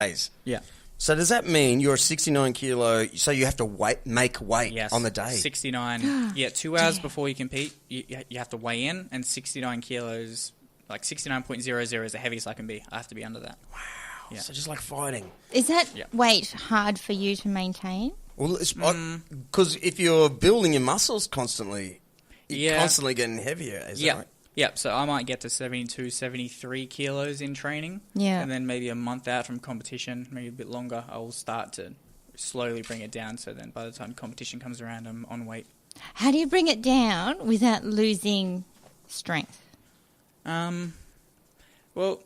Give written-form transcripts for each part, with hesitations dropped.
days. Yeah. So does that mean you're a 69 kilo, so you have to make weight Yes. on the day? 69. 2 hours before you compete, you have to weigh in, and 69 kilos, like 69.00 is the heaviest I can be. I have to be under that. Wow. Yeah. So just like fighting. Is that weight hard for you to maintain? Well, it's because if you're building your muscles constantly, you're constantly getting heavier. Is that right? Yeah, so I might get to 72, 73 kilos in training. Yeah. And then maybe a month out from competition, maybe a bit longer, I will start to slowly bring it down. So then by the time competition comes around, I'm on weight. How do you bring it down without losing strength? Well,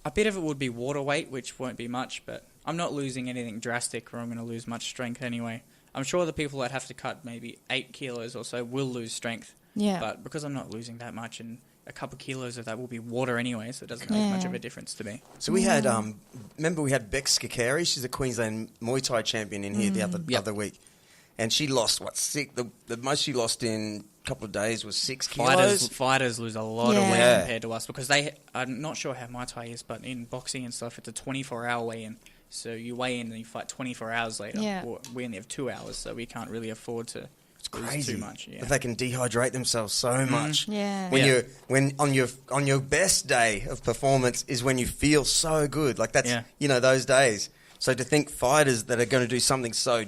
a bit of it would be water weight, which won't be much, but I'm not losing anything drastic or I'm going to lose much strength anyway. I'm sure the people that have to cut maybe 8 kilos or so will lose strength. Yeah. But because I'm not losing that much, and a couple of kilos of that will be water anyway, so it doesn't make much of a difference to me. So we had, remember we had Bex Skakari? She's a Queensland Muay Thai champion in here the other week. And she lost, the most she lost in a couple of days was 6 kilos. Fighters lose a lot of weight compared to us, because I'm not sure how Muay Thai is, but in boxing and stuff, it's a 24-hour weigh-in. So you weigh in and you fight 24 hours later. Yeah. We only have 2 hours, so we can't really afford to crazy. Too much. Yeah. But they can dehydrate themselves so much. Yeah. When on your best day of performance is when you feel so good. Like that's those days. So to think fighters that are going to do something so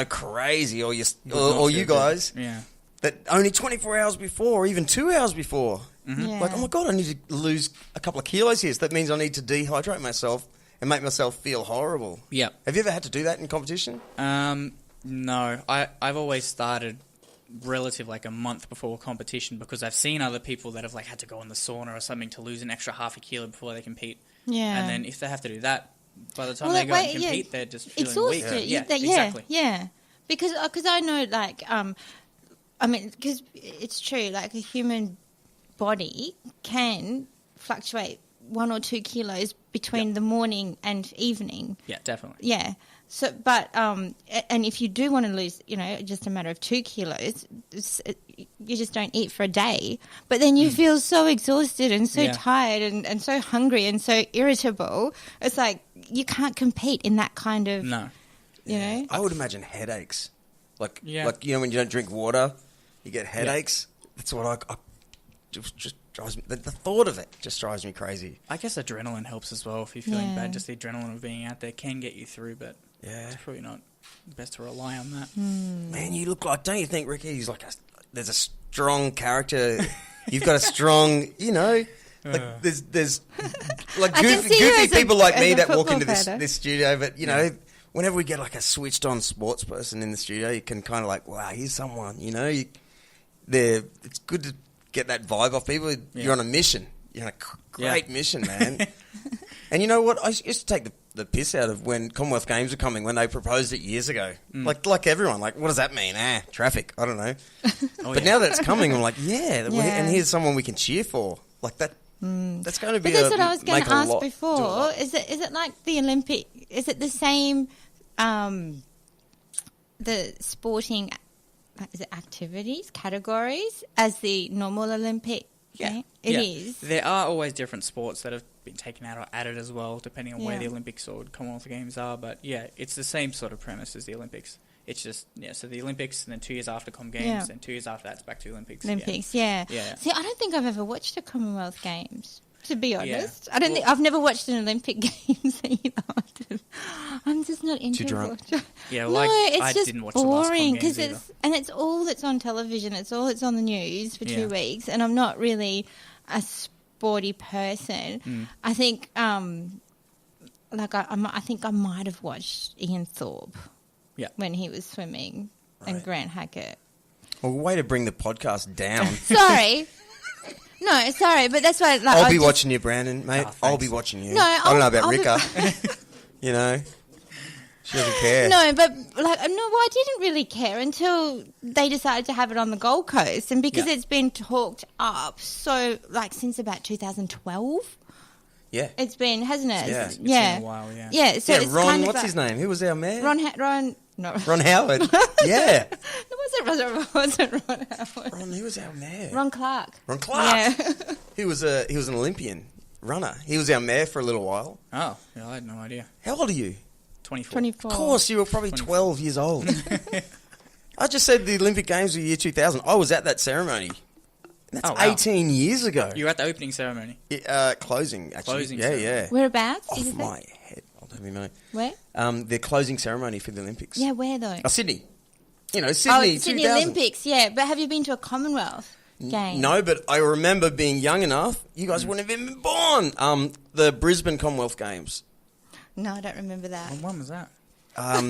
crazy, or you guys, that only 24 hours before, or even 2 hours before, like, oh my God, I need to lose a couple of kilos here. So that means I need to dehydrate myself and make myself feel horrible. Yeah. Have you ever had to do that in competition? No, I've always started relative like a month before competition, because I've seen other people that have like had to go in the sauna or something to lose an extra half a kilo before they compete. Yeah. And then if they have to do that, by the time they go and compete, they're just feeling weak. Exactly. Yeah. Because I know, like, because it's true, like a human body can fluctuate 1 or 2 kilos between the morning and evening. Yeah, definitely. Yeah. So, but and if you do want to lose, just a matter of 2 kilos, you just don't eat for a day. But then you feel so exhausted and so tired and so hungry and so irritable. It's like you can't compete in that kind of. No. You know. I would imagine headaches, like when you don't drink water, you get headaches. That's what I just drives me. The thought of it just drives me crazy. I guess adrenaline helps as well. If you're feeling bad, just the adrenaline of being out there can get you through, but it's probably not best to rely on that. Man, you look like, don't you think, Ricky? He's like, there's a strong character. You've got a strong, like there's like goofy people like me that walk into this studio, but whenever we get like a switched on sports person in the studio, you can kind of like, wow, here's someone, it's good to get that vibe off people. You're on a mission. You're on a great mission, man. And you know what? I used to take the piss out of when Commonwealth Games were coming, when they proposed it years ago. Like everyone, like, what does that mean? Traffic. I don't know. But now that it's coming, I'm like, and here's someone we can cheer for. Like that. That's going to be. But that's what I was going to ask before. Is it like the Olympic? Is it the same? The sporting. Is it activities, categories, as the normal Olympic? Yeah. It is. There are always different sports that have been taken out or added as well, depending on where the Olympics or Commonwealth Games are. But, it's the same sort of premise as the Olympics. It's just, so the Olympics, and then 2 years after Comm Games, and 2 years after that, it's back to Olympics. Yeah. See, I don't think I've ever watched a Commonwealth Games, to be honest. I don't think I've never watched an Olympic Games either. I'm just not into it. Too drunk? Yeah, well, I didn't watch boring, the last Comm Games either. It's all that's on television. It's all that's on the news for 2 weeks, and I'm not really a sporty person. I think, I think I might have watched Ian Thorpe when he was swimming and Grant Hackett. Well, way to bring the podcast down. Sorry. No, sorry, but that's why... I'll be watching you, Brandon, mate. I'll be watching you. No, I don't know about Rika. She doesn't care. No, but I didn't really care until they decided to have it on the Gold Coast, and because it's been talked up since about 2012. Yeah, it's been, hasn't it? Yeah, it's been a while. Yeah. So it's Ron, kind of what's his name? Who was our mayor? Ron Howard. Yeah. It wasn't Ron Howard. He was our mayor. Ron Clark. Yeah. He was an Olympian. runner. He was our mayor for a little while. Oh, yeah, I had no idea. How old are you? 24. Of course, you were probably 12 years old. I just said the Olympic Games were year 2000. I was at that ceremony. That's 18 years ago. You were at the opening ceremony? Closing, actually. Closing ceremony. Yeah. Whereabouts? Off my head. I'll tell you know. Where? The closing ceremony for the Olympics. Yeah, where though? Sydney. You know, Sydney 2000. Olympics, yeah. But have you been to a Commonwealth game? No, but I remember being young enough. You guys wouldn't have even been born. The Brisbane Commonwealth Games. No, I don't remember that. When was that? I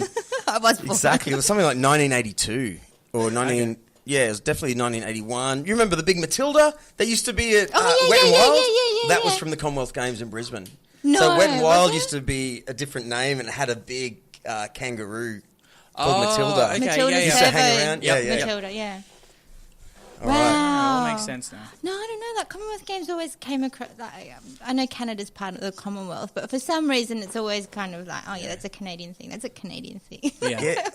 was born. Exactly. It was something like 1982 or 19... Okay. Yeah, it was definitely 1981. You remember the big Matilda that used to be at Wet and Wild? Yeah. That was from the Commonwealth Games in Brisbane. No, so Wet and Wild used to be a different name and it had a big kangaroo called Matilda. Okay, Matilda's used to hang around. Yeah. Matilda, yeah. All wow. right. That all makes sense now. No, I don't know. That Commonwealth Games always came across... I know Canada's part of the Commonwealth, but for some reason it's always kind of like, oh, yeah, that's a Canadian thing. That's a Canadian thing. Yeah.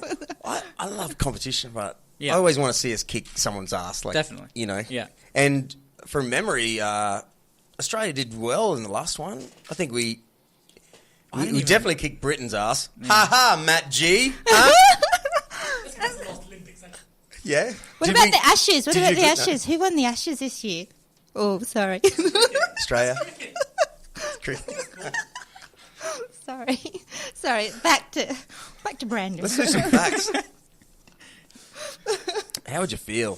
I love competition, but... Yeah. I always want to see us kick someone's ass. Like, definitely. You know? Yeah. And from memory, Australia did well in the last one. I think we definitely kicked Britain's ass. Yeah. Ha ha, Matt G. Huh? Yeah. What about the Ashes? What about the Ashes? Who won the Ashes this year? Oh, sorry. Australia. Sorry. Back to Brandon. Let's do some facts. How would you feel,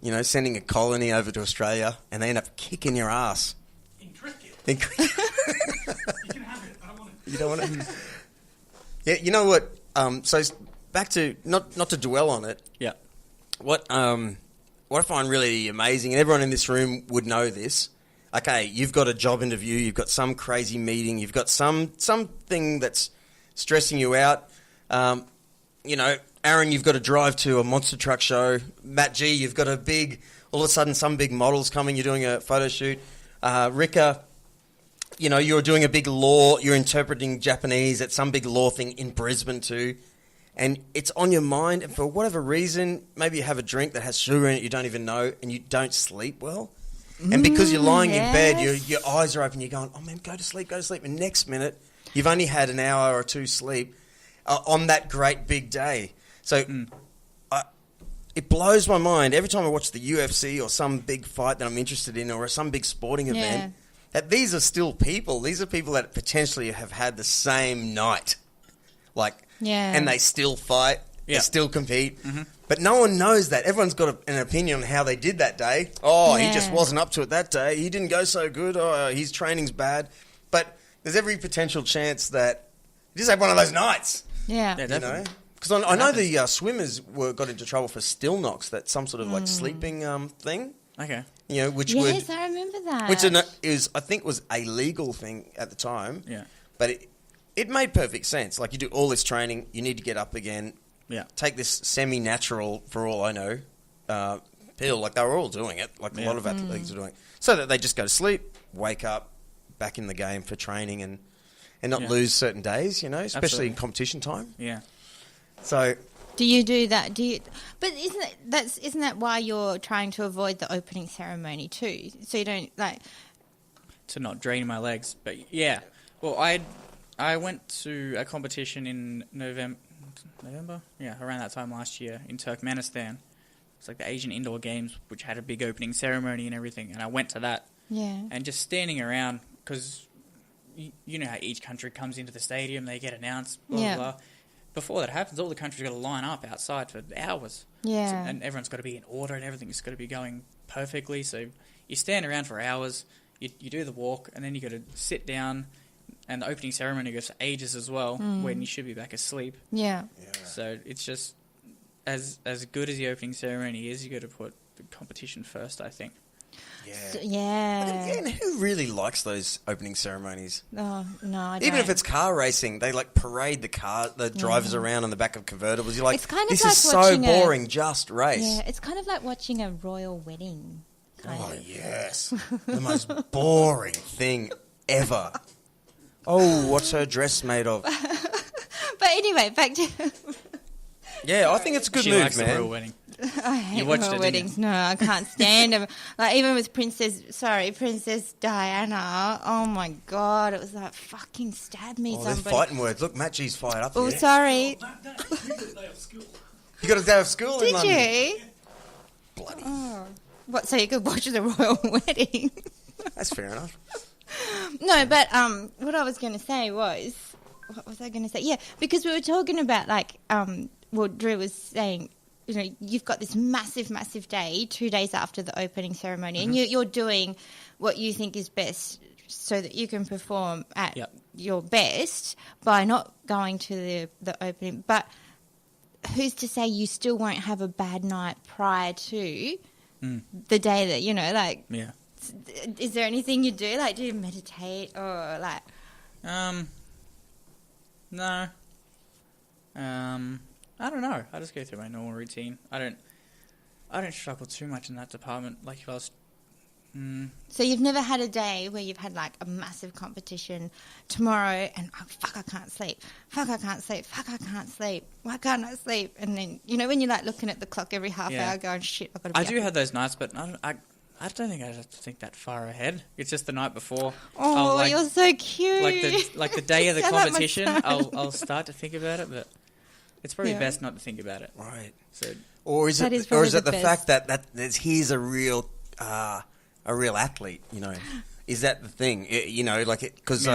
you know, sending a colony over to Australia and they end up kicking your ass? In cricket? You can have it. I don't want it. You don't want it? Yeah, you know what? So back to, not to dwell on it. Yeah. What I find really amazing, and everyone in this room would know this. Okay, you've got a job interview, you've got some crazy meeting, you've got something that's stressing you out. You know, Aaron, you've got to drive to a monster truck show. Matt G, you've got all of a sudden some big model's coming, you're doing a photo shoot. Rika, you know, you're doing a big law, you're interpreting Japanese at some big law thing in Brisbane too. And it's on your mind, and for whatever reason, maybe you have a drink that has sugar in it you don't even know, and you don't sleep well. And because you're lying in bed, your eyes are open, you're going, oh man, go to sleep. And next minute, you've only had an hour or two sleep on that great big day. So it blows my mind every time I watch the UFC or some big fight that I'm interested in or some big sporting event, that these are still people. These are people that potentially have had the same night. And they still fight, they still compete. Mm-hmm. But no one knows that. Everyone's got an opinion on how they did that day. Oh, he just wasn't up to it that day. He didn't go so good. Oh, his training's bad. But there's every potential chance that he just had one of those nights. Yeah. You know? Because I know the swimmers got into trouble for still knocks, that some sort of sleeping thing. Okay. You know, which I remember that. Which I think was a legal thing at the time. Yeah. But it made perfect sense. Like, you do all this training, you need to get up again. Yeah. Take this semi-natural, for all I know, pill. Like, they were all doing it. Like, a lot of athletes are doing it. So that they just go to sleep, wake up, back in the game for training and not lose certain days, you know, especially in competition time. Yeah. So... Do you do that? But isn't that why you're trying to avoid the opening ceremony too? So you don't, to not drain my legs. But, yeah. Well, I went to a competition in November? Yeah, around that time last year in Turkmenistan. It's like the Asian Indoor Games, which had a big opening ceremony and everything, and I went to that. Yeah. And just standing around, because you know how each country comes into the stadium, they get announced, blah, blah. Before that happens, all the countries got to line up outside for hours. Yeah. So, and everyone's got to be in order and everything's got to be going perfectly. So you stand around for hours, you do the walk, and then you got to sit down. And the opening ceremony goes for ages as well, when you should be back asleep. Yeah. So it's just as good as the opening ceremony is, you got to put the competition first, I think. Yeah. So, yeah. But again, who really likes those opening ceremonies? Oh, no, I don't. Even if it's car racing, they parade the drivers around on the back of convertibles. You're like, it's kind of this like is so boring, just race. Yeah, it's kind of like watching a royal wedding. Kind of. Yes. The most boring thing ever. Oh, what's her dress made of? But anyway, back to... Yeah, I think it's a good she move, likes man. the royal wedding. I hate You watched royal it, weddings. didn't you? No, I can't stand them. Like even with Princess Diana. Oh my God, it was like fucking stab me. Oh, there's somebody. fighting words. Look, Matt G's fired up Oh, here. sorry. You got a day of school. You got a day of school in Did London. you? Bloody. Oh. What? So you could watch the royal wedding? That's fair enough. No, but what I was going to say was, what was I going to say? Yeah, because we were talking about like, well, Drew was saying, you know, you've got this massive, massive day, 2 days after the opening ceremony, and you're doing what you think is best so that you can perform at your best by not going to the opening. But who's to say you still won't have a bad night prior to the day that, you know, like... Yeah. Is there anything you do? Like, do you meditate or like... No. I don't know. I just go through my normal routine. I don't struggle too much in that department. Like if I was... So you've never had a day where you've had like a massive competition tomorrow and fuck, I can't sleep. Fuck, I can't sleep. Fuck, I can't sleep. Why can't I sleep? And then, you know, when you're like looking at the clock every half hour going, shit, I've got to be I up. do have those nights, but I don't think I have to think that far ahead. It's just the night before. Oh, you're so cute. Like the day of the Sound like my competition, son. I'll start to think about it, but it's probably best not to think about it. Right. So, Or is That it is probably the the best. fact that he's a real athlete, you know? Is that the thing? You know, like because you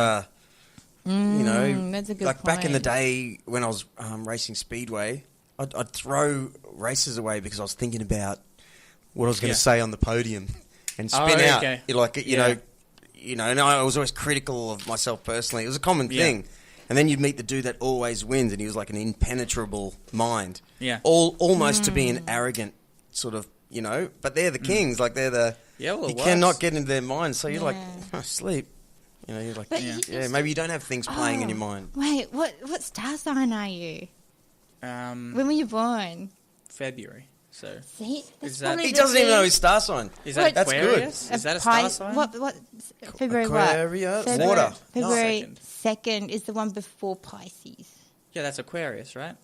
know, that's a good like back in the point. day when I was racing speedway, I'd throw races away because I was thinking about what I was going to say on the podium and spin out. Okay. Like you know, and I was always critical of myself personally. It was a common thing. And then you'd meet the dude that always wins, and he was like an impenetrable mind. Yeah. Almost to be an arrogant sort of, you know. But they're the kings, like they're the. Yeah, well, you it works. cannot get into their mind, so you're like, Yeah. sleep. You know, you're like, But you just- maybe you don't have things playing in your mind. Wait, what star sign are you? When were you born? February. So See? Is that- probably He the doesn't even thing. know his star sign. is that That's good. Aquarius? Is that a star sign? What? February Aquarius? what? Water. February No. 2nd is the one before Pisces. Yeah, that's Aquarius, right?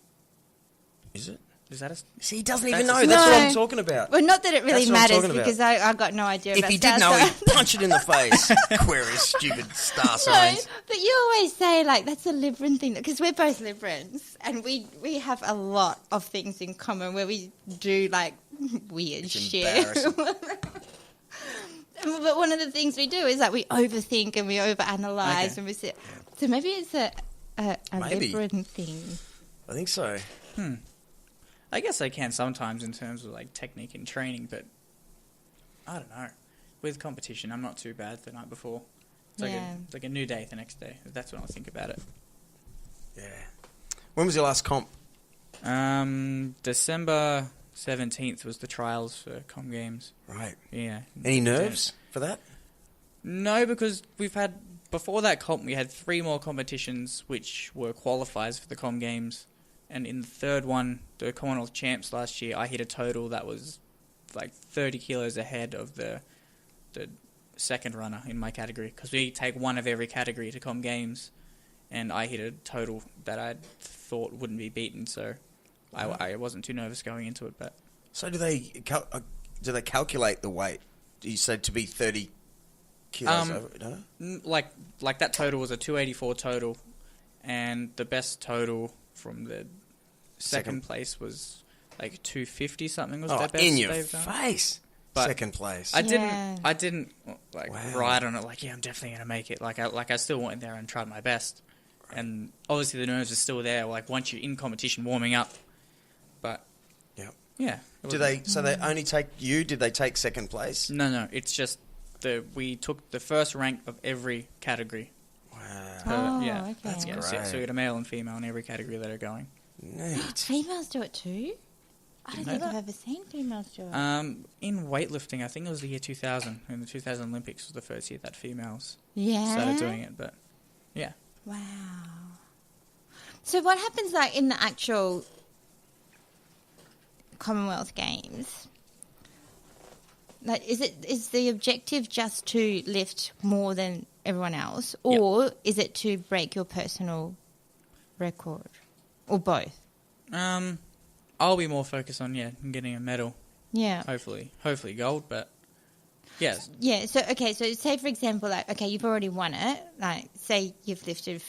Is it? Is that a... See, he doesn't even know. That's- That's what No. I'm talking about. Well, not that it really That's what I'm matters talking about. because I got no idea If about he star did know, signs. he'd punch it in the face. Aquarius, stupid star No, signs. but you always say like that's a Libran thing because we're both Librans and we have a lot of things in common where we do like weird It's shit. embarrassing. But one of the things we do is like we overthink and we overanalyze Okay. and we sit. So maybe it's a Maybe. Libran thing. I think so. I guess I can sometimes in terms of like technique and training, but I don't know. With competition, I'm not too bad the night before. It's it's like a new day the next day. That's when I think about it. Yeah. When was your last comp? December 17th was the trials for Comm Games. Right. Yeah. Any nerves for that? No, because we've had, before that comp, we had 3 more competitions which were qualifiers for the Comm Games. And in the third one, the Commonwealth Champs last year, I hit a total that was like 30 kilos ahead of the second runner in my category. Because we take one of every category to Comm Games. And I hit a total that I thought wouldn't be beaten, so I wasn't too nervous going into it. But So do they calculate the weight? You said to be 30 kilos over, don't they? like that total was a 284 total, and the best total from the second place was like 250 something. Was their best in your they've done. face. But second place. I didn't like Wow. ride on it like, yeah, I'm definitely gonna make it. I still went there and tried my best, and obviously the nerves are still there. Like once you're in competition, warming up, but yeah. Do they? So they only take you? Did they take second place? No. It's just we took the first rank of every category. Wow. Oh, Yeah, okay. That's yeah. great. So we got a male and female in every category that are going. Neat. Females do it too? I don't know think that? I've ever seen females do it. In weightlifting, I think it was the year 2000, in the 2000 Olympics was the first year that females Yeah. started doing it. But yeah, Wow. So what happens like in the actual Commonwealth Games? Like, is the objective just to lift more than everyone else, or is it to break your personal record, or both? I I'll be more focused on getting a medal. Yeah. Hopefully gold, but yes. Yeah. So say for example, like, okay, you've already won it. Like, say you've lifted